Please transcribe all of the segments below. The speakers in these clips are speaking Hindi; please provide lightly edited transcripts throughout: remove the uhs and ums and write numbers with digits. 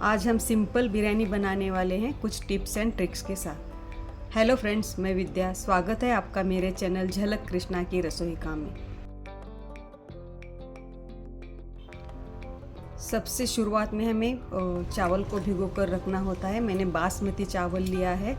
आज हम सिंपल बिरयानी बनाने वाले हैं कुछ टिप्स एंड ट्रिक्स के साथ। हेलो फ्रेंड्स, मैं विद्या। स्वागत है आपका मेरे चैनल झलक कृष्णा की रसोई का में। सबसे शुरुआत में हमें चावल को भिगो कर रखना होता है। मैंने बासमती चावल लिया है,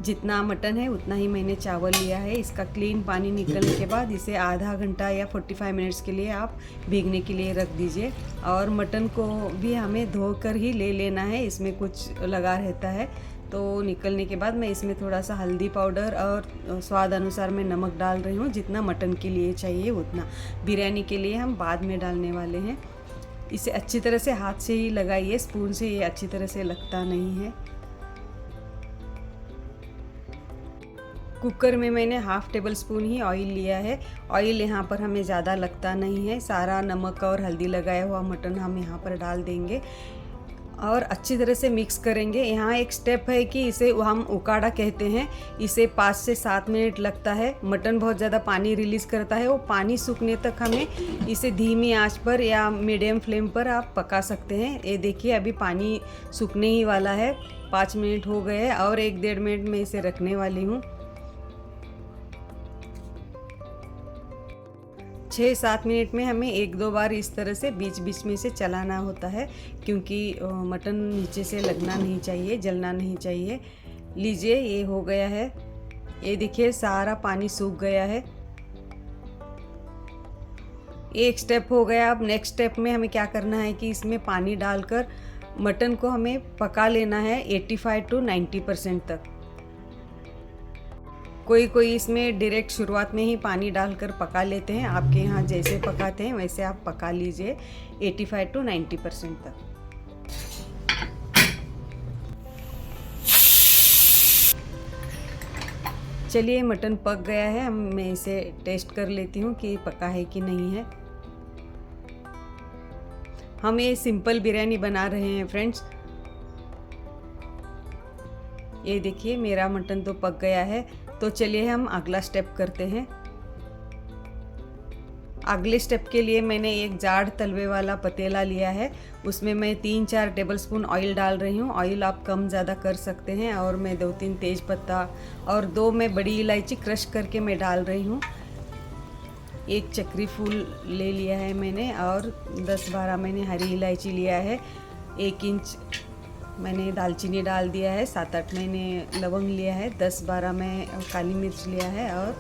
जितना मटन है उतना ही मैंने चावल लिया है। इसका क्लीन पानी निकलने के बाद इसे आधा घंटा या 45 मिनट्स के लिए आप भीगने के लिए रख दीजिए। और मटन को भी हमें धोकर ही ले लेना है, इसमें कुछ लगा रहता है। तो निकलने के बाद मैं इसमें थोड़ा सा हल्दी पाउडर और स्वाद अनुसार मैं नमक डाल रही हूँ, जितना मटन के लिए चाहिए उतना। बिरयानी के लिए हम बाद में डालने वाले हैं। इसे अच्छी तरह से हाथ से ही लगाइए, स्पून से ये अच्छी तरह से लगता नहीं है। कुकर में मैंने हाफ टेबल स्पून ही ऑयल लिया है। ऑयल यहाँ पर हमें ज़्यादा लगता नहीं है। सारा नमक और हल्दी लगाया हुआ मटन हम यहाँ पर डाल देंगे और अच्छी तरह से मिक्स करेंगे। यहाँ एक स्टेप है कि इसे हम उकाड़ा कहते हैं। इसे 5 से 7 मिनट लगता है। मटन बहुत ज़्यादा पानी रिलीज़ करता है, वो पानी सूखने तक हमें इसे धीमी आंच पर या मीडियम फ्लेम पर आप पका सकते हैं। ये देखिए, अभी पानी सूखने ही वाला है। 5 मिनट हो गए और 1-1.5 मिनट में इसे रखने वाली हूँ। 6-7 मिनट में हमें 1-2 बार इस तरह से बीच बीच में से चलाना होता है, क्योंकि मटन नीचे से लगना नहीं चाहिए, जलना नहीं चाहिए। लीजिए, ये हो गया है। ये देखिए, सारा पानी सूख गया है। एक स्टेप हो गया। अब नेक्स्ट स्टेप में हमें क्या करना है कि इसमें पानी डालकर मटन को हमें पका लेना है 85 to 90% तक। कोई इसमें डायरेक्ट शुरुआत में ही पानी डालकर पका लेते हैं। आपके यहाँ जैसे पकाते हैं वैसे आप पका लीजिए 85 to 90% तक। चलिए, मटन पक गया है। मैं इसे टेस्ट कर लेती हूँ कि पका है कि नहीं है। हम ये सिंपल बिरयानी बना रहे हैं फ्रेंड्स। ये देखिए, मेरा मटन तो पक गया है। तो चलिए हम अगला स्टेप करते हैं। अगले स्टेप के लिए मैंने एक जाड़ तलवे वाला पतीला लिया है। उसमें मैं 3-4 टेबलस्पून ऑयल डाल रही हूँ। ऑयल आप कम ज़्यादा कर सकते हैं। और मैं 2-3 तेज पत्ता और 2 मैं बड़ी इलायची क्रश करके मैं डाल रही हूँ। एक चक्री फूल ले लिया है मैंने और 10-12 मैंने हरी इलायची लिया है। 1 इंच मैंने दालचीनी डाल दिया है। 7-8 मैंने लवंग लिया है। 10-12 मैं काली मिर्च लिया है और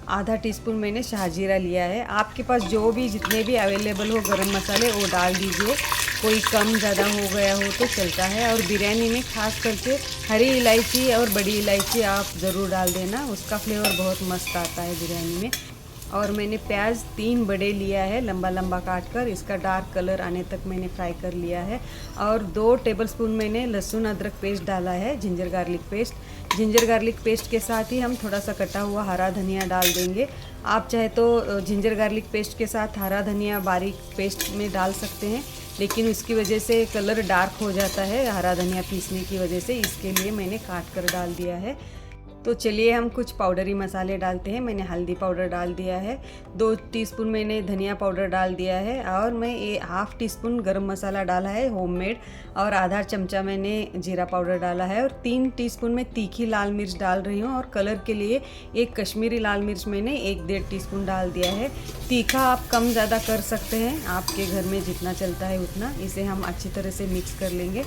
आधा टीस्पून मैंने शाहजीरा लिया है। आपके पास जो भी जितने भी अवेलेबल हो गरम मसाले वो डाल दीजिए। कोई कम ज़्यादा हो गया हो तो चलता है। और बिरयानी में खास करके हरी इलायची और बड़ी इलायची आप ज़रूर डाल देना, उसका फ्लेवर बहुत मस्त आता है बिरयानी में। और मैंने प्याज 3 बड़े लिया है, लंबा लंबा काट कर। इसका डार्क कलर आने तक मैंने फ्राई कर लिया है। और 2 टेबलस्पून मैंने लहसुन अदरक पेस्ट डाला है, ginger garlic paste. Ginger garlic paste के साथ ही हम थोड़ा सा कटा हुआ हरा धनिया डाल देंगे। आप चाहे तो जिंजर गार्लिक पेस्ट के साथ हरा धनिया बारीक पेस्ट में डाल सकते हैं, लेकिन उसकी वजह से कलर डार्क हो जाता है हरा धनिया पीसने की वजह से। इसके लिए मैंने काट कर डाल दिया है। तो चलिए हम कुछ पाउडरी मसाले डालते हैं। मैंने हल्दी पाउडर डाल दिया है, 2 टीस्पून मैंने धनिया पाउडर डाल दिया है और मैं ये हाफ टीस्पून गरम मसाला डाला है होममेड, और आधा चमचा मैंने जीरा पाउडर डाला है। और 3 टीस्पून में तीखी लाल मिर्च डाल रही हूँ। और कलर के लिए एक कश्मीरी लाल मिर्च मैंने 1-1.5 टीस्पून डाल दिया है। तीखा आप कम ज़्यादा कर सकते हैं, आपके घर में जितना चलता है उतना। इसे हम अच्छी तरह से मिक्स कर लेंगे।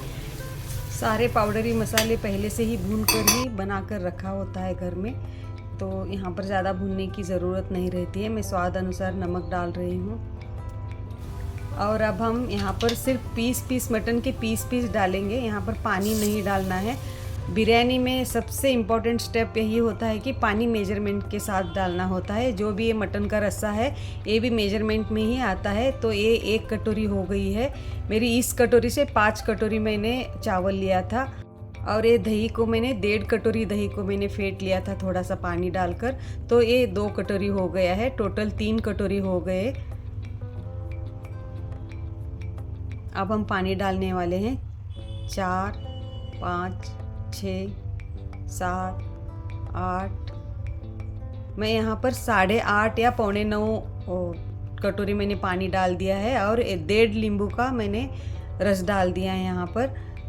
सारे पाउडरी मसाले पहले से ही भून कर ही बना कर रखा होता है घर में, तो यहाँ पर ज़्यादा भूनने की ज़रूरत नहीं रहती है। मैं स्वाद अनुसार नमक डाल रही हूँ। और अब हम यहाँ पर सिर्फ पीस मटन के पीस डालेंगे। यहाँ पर पानी नहीं डालना है। बिरयानी में सबसे इम्पॉर्टेंट स्टेप यही होता है कि पानी मेजरमेंट के साथ डालना होता है। जो भी ये मटन का रस्सा है ये भी मेजरमेंट में ही आता है। तो ये 1 कटोरी हो गई है मेरी। इस कटोरी से 5 कटोरी मैंने चावल लिया था। और ये दही को मैंने 1.5 कटोरी दही को मैंने फेंट लिया था थोड़ा सा पानी डालकर। तो ये 2 कटोरी हो गया है। टोटल 3 कटोरी हो गए। अब हम पानी डालने वाले हैं 4, 5, 6, 7, 8। मैं यहाँ पर 8.5 या 8.25 कटोरी मैंने पानी डाल दिया है। और 1.5 नींबू का मैंने रस डाल दिया है यहाँ पर।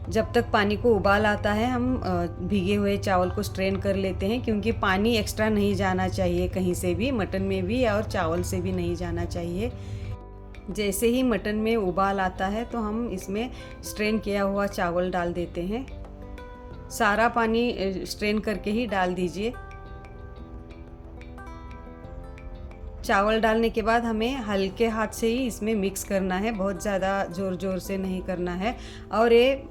जब तक पानी को उबाल आता है हम भीगे हुए चावल को स्ट्रेन कर लेते हैं, क्योंकि पानी एक्स्ट्रा नहीं जाना चाहिए कहीं से भी, मटन में भी और चावल से भी नहीं जाना चाहिए। जैसे ही मटन में उबाल आता है तो हम इसमें स्ट्रेन किया हुआ चावल डाल देते हैं। सारा पानी स्ट्रेन करके ही डाल दीजिए। चावल डालने के बाद हमें हल्के हाथ से ही इसमें मिक्स करना है, बहुत ज़्यादा ज़ोर ज़ोर से नहीं करना है। और ये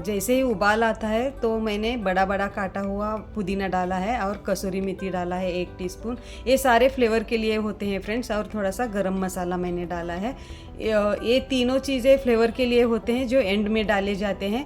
जैसे ही उबाल आता है तो मैंने बड़ा बड़ा काटा हुआ पुदीना डाला है और कसूरी मेथी डाला है 1 टीस्पून। ये सारे फ्लेवर के लिए होते हैं फ्रेंड्स, और थोड़ा सा गरम मसाला मैंने डाला है। ये तीनों चीज़ें फ्लेवर के लिए होते हैं जो एंड में डाले जाते हैं।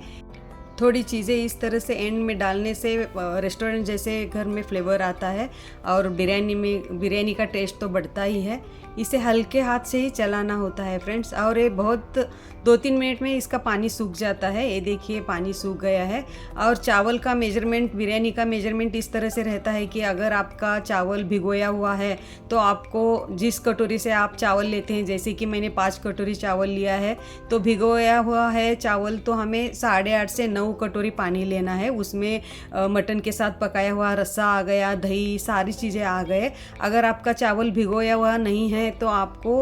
थोड़ी चीज़ें इस तरह से एंड में डालने से रेस्टोरेंट जैसे घर में फ्लेवर आता है और बिरयानी का टेस्ट तो बढ़ता ही है। इसे हल्के हाथ से ही चलाना होता है फ्रेंड्स, और ये बहुत 2-3 मिनट में इसका पानी सूख जाता है। ये देखिए पानी सूख गया है। और चावल का मेजरमेंट, बिरयानी का मेजरमेंट इस तरह से रहता है कि अगर आपका चावल भिगोया हुआ है तो आपको जिस कटोरी से आप चावल लेते हैं, जैसे कि मैंने 5 कटोरी चावल लिया है, तो भिगोया हुआ है चावल तो हमें 8.5 से 9 कटोरी पानी लेना है। उसमें मटन के साथ पकाया हुआ रस्सा आ गया, दही, सारी चीज़ें आ गए। अगर आपका चावल भिगोया हुआ नहीं है तो आपको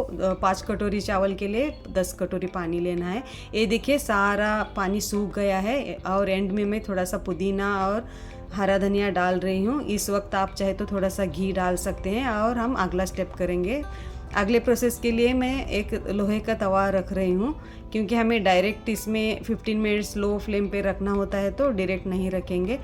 5 कटोरी चावल के लिए 10 कटोरी पानी लेना है। ये देखिए सारा पानी सूख गया है। और एंड में मैं थोड़ा सा पुदीना और हरा धनिया डाल रही हूँ। इस वक्त आप चाहे तो थोड़ा सा घी डाल सकते हैं। और हम अगला स्टेप करेंगे। अगले प्रोसेस के लिए मैं एक लोहे का तवा रख रही हूँ, क्योंकि हमें डायरेक्ट इसमें 15 मिनट्स लो फ्लेम पे रखना होता है, तो डायरेक्ट नहीं रखेंगे।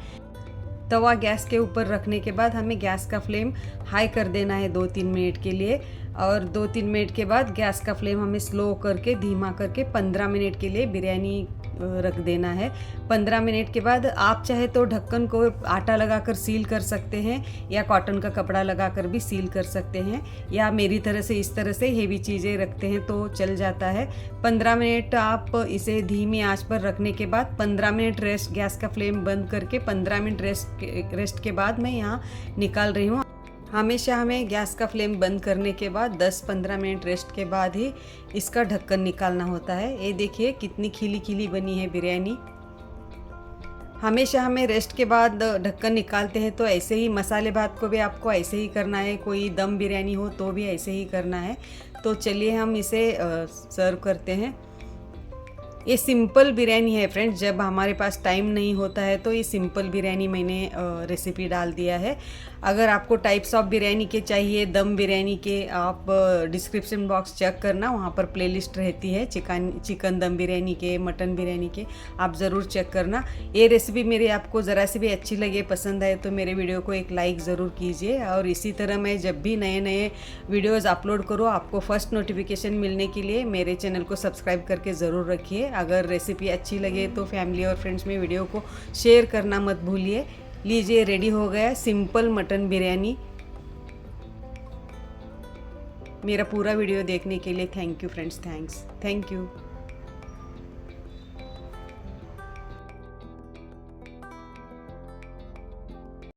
तवा गैस के ऊपर रखने के बाद हमें गैस का फ्लेम हाई कर देना है 2-3 मिनट के लिए। और 2-3 मिनट के बाद गैस का फ्लेम हमें स्लो करके, धीमा करके 15 मिनट के लिए बिरयानी रख देना है। 15 मिनट के बाद आप चाहे तो ढक्कन को आटा लगाकर सील कर सकते हैं, या कॉटन का कपड़ा लगाकर भी सील कर सकते हैं, या मेरी तरह से इस तरह से हेवी चीज़ें रखते हैं तो चल जाता है। 15 मिनट आप इसे धीमी आंच पर रखने के बाद 15 मिनट रेस्ट, गैस का फ्लेम बंद करके 15 मिनट रेस्ट के बाद मैं यहाँ निकाल रही हूँ। हमेशा हमें गैस का फ्लेम बंद करने के बाद 10-15 मिनट रेस्ट के बाद ही इसका ढक्कन निकालना होता है। ये देखिए कितनी खिली खिली बनी है बिरयानी। हमेशा हमें रेस्ट के बाद ढक्कन निकालते हैं, तो ऐसे ही मसाले भात को भी आपको ऐसे ही करना है। कोई दम बिरयानी हो तो भी ऐसे ही करना है। तो चलिए हम इसे सर्व करते हैं। ये सिंपल बिरयानी है फ्रेंड्स। जब हमारे पास टाइम नहीं होता है तो ये सिंपल बिरयानी मैंने रेसिपी डाल दिया है। अगर आपको टाइप्स ऑफ बिरयानी के चाहिए, दम बिरयानी के, आप डिस्क्रिप्शन बॉक्स चेक करना, वहाँ पर प्लेलिस्ट रहती है चिकन दम बिरयानी के, मटन बिरयानी के, आप ज़रूर चेक करना। ये रेसिपी मेरी आपको ज़रा सी भी अच्छी लगे, पसंद आए तो मेरे वीडियो को एक लाइक ज़रूर कीजिए। और इसी तरह मैं जब भी नए नए वीडियोज़ अपलोड करूँ, आपको फर्स्ट नोटिफिकेशन मिलने के लिए मेरे चैनल को सब्सक्राइब करके ज़रूर रखिए। अगर रेसिपी अच्छी लगे तो फैमिली और फ्रेंड्स में वीडियो को शेयर करना मत भूलिए। लीजिए, रेडी हो गया सिंपल मटन बिरयानी। मेरा पूरा वीडियो देखने के लिए thank you friends, thank you.